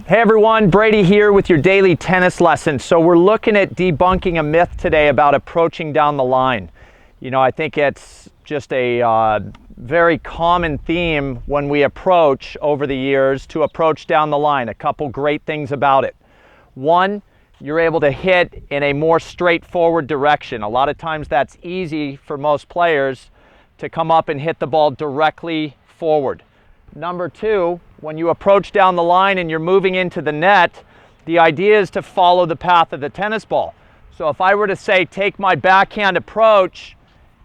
Hey everyone, Brady here with your daily tennis lesson. So we're looking at debunking a myth today about approaching down the line. You know, I think it's just a very common theme when we approach over the years to approach down the line. A couple great things about it. One, you're able to hit in a more straightforward direction. A lot of times that's easy for most players to come up and hit the ball directly forward. Number two, when you approach down the line and you're moving into the net, the idea is to follow the path of the tennis ball. So if I were to say, take my backhand approach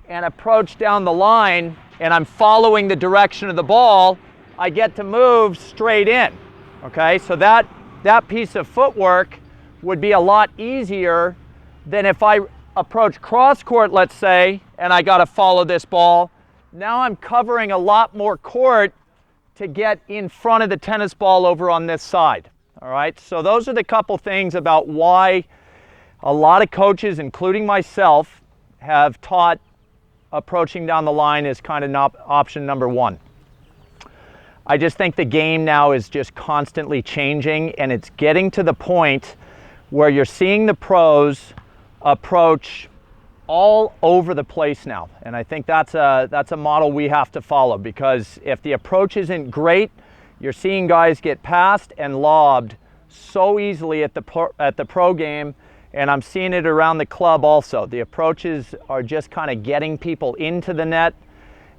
and approach down the line, and I'm following the direction of the ball, I get to move straight in. Okay, so that piece of footwork would be a lot easier than if I approach cross court, let's say, and I got to follow this ball. Now I'm covering a lot more court to get in front of the tennis ball over on this side. All right, so those are the couple things about why a lot of coaches, including myself, have taught approaching down the line is kind of not option number one. I just think the game now is just constantly changing, and it's getting to the point where you're seeing the pros approach all over the place now. And I think that's a model we have to follow, because if the approach isn't great, you're seeing guys get passed and lobbed so easily at the pro game, and I'm seeing it around the club also. The approaches are just kind of getting people into the net,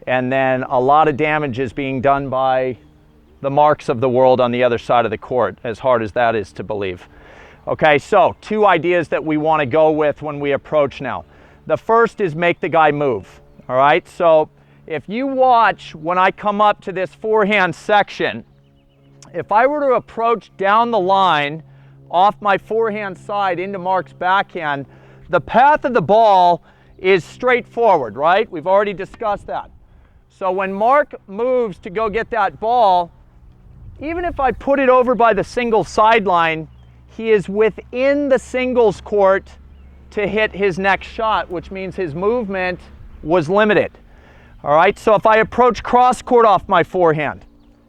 and then a lot of damage is being done by the marks of the world on the other side of the court, as hard as that is to believe. Okay, so two ideas that we want to go with when we approach now. The first is make the guy move. All right, so if you watch when I come up to this forehand section, if I were to approach down the line off my forehand side into Mark's backhand, the path of the ball is straightforward, right? We've already discussed that. So when Mark moves to go get that ball, even if I put it over by the single sideline, he is within the singles court to hit his next shot, which means his movement was limited. All right, so if I approach cross court off my forehand,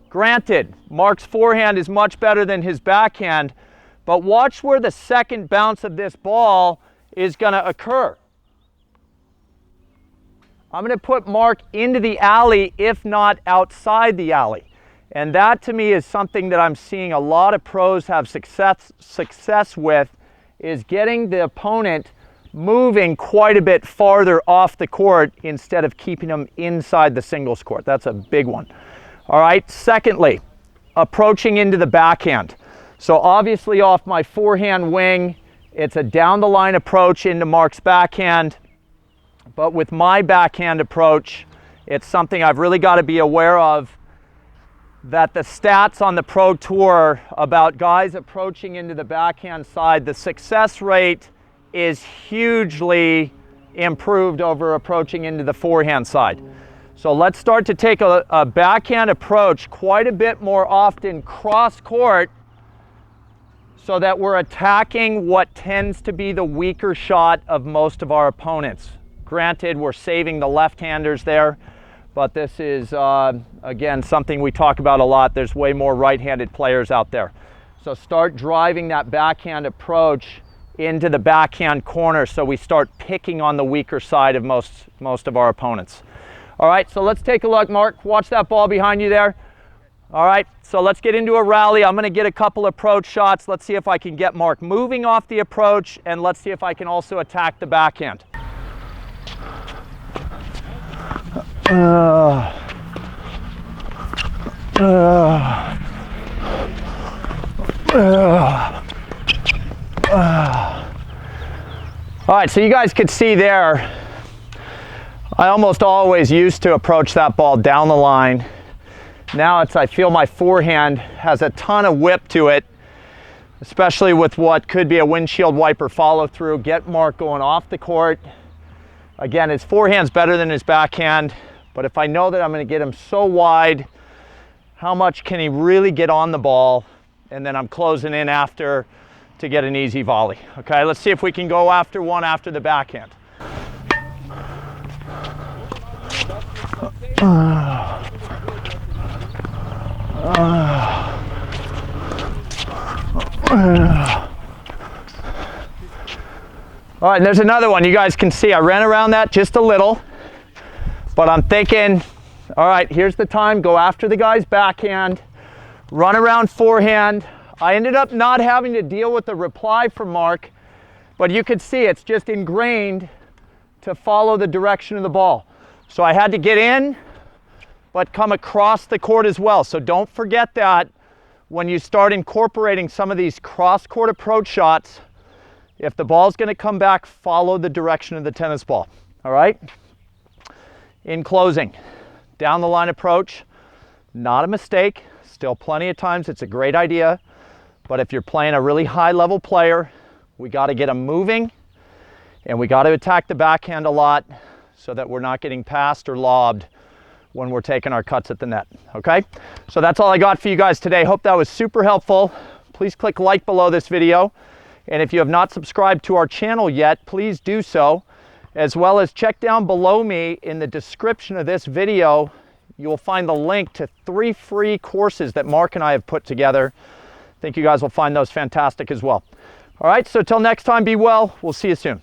granted, Mark's forehand is much better than his backhand, but watch where the second bounce of this ball is going to occur. I'm going to put Mark into the alley, if not outside the alley. And that to me is something that I'm seeing a lot of pros have success with, is getting the opponent moving quite a bit farther off the court instead of keeping them inside the singles court. That's a big one. All right, secondly, approaching into the backhand. So obviously off my forehand wing, it's a down the line approach into Mark's backhand. But with my backhand approach, it's something I've really got to be aware of, that the stats on the Pro Tour about guys approaching into the backhand side, the success rate is hugely improved over approaching into the forehand side. So let's start to take a backhand approach quite a bit more often cross court, so that we're attacking what tends to be the weaker shot of most of our opponents. Granted, we're saving the left-handers there, but this is, again, something we talk about a lot. There's way more right-handed players out there. So start driving that backhand approach into the backhand corner, so we start picking on the weaker side of most of our opponents. All right, so let's take a look. Mark, watch that ball behind you there. All right, so let's get into a rally. I'm going to get a couple approach shots. Let's see if I can get Mark moving off the approach, and let's see if I can also attack the backhand. All right, so you guys could see there, I almost always used to approach that ball down the line. Now I feel my forehand has a ton of whip to it, especially with what could be a windshield wiper follow through. Get Mark going off the court. Again, his forehand's better than his backhand, but if I know that I'm going to get him so wide, how much can he really get on the ball? And then I'm closing in after to get an easy volley. Okay, let's see if we can go after one after the backhand. All All right, and there's another one. You guys can see I ran around that just a little, but I'm thinking, all right, here's the time. Go after the guy's backhand, run around forehand. I ended up not having to deal with the reply from Mark, but you could see it's just ingrained to follow the direction of the ball. So I had to get in, but come across the court as well. So don't forget that when you start incorporating some of these cross-court approach shots, if the ball's going to come back, follow the direction of the tennis ball. All right? In closing, down the line approach, not a mistake. Still plenty of times it's a great idea. But if you're playing a really high-level player, we got to get them moving, and we got to attack the backhand a lot so that we're not getting passed or lobbed when we're taking our cuts at the net. Okay? So that's all I got for you guys today. Hope that was super helpful. Please click like below this video. And if you have not subscribed to our channel yet, please do so, as well as check down below me in the description of this video. You will find the link to 3 free courses that Mark and I have put together. I think you guys will find those fantastic as well. All right, so till next time, be well. We'll see you soon.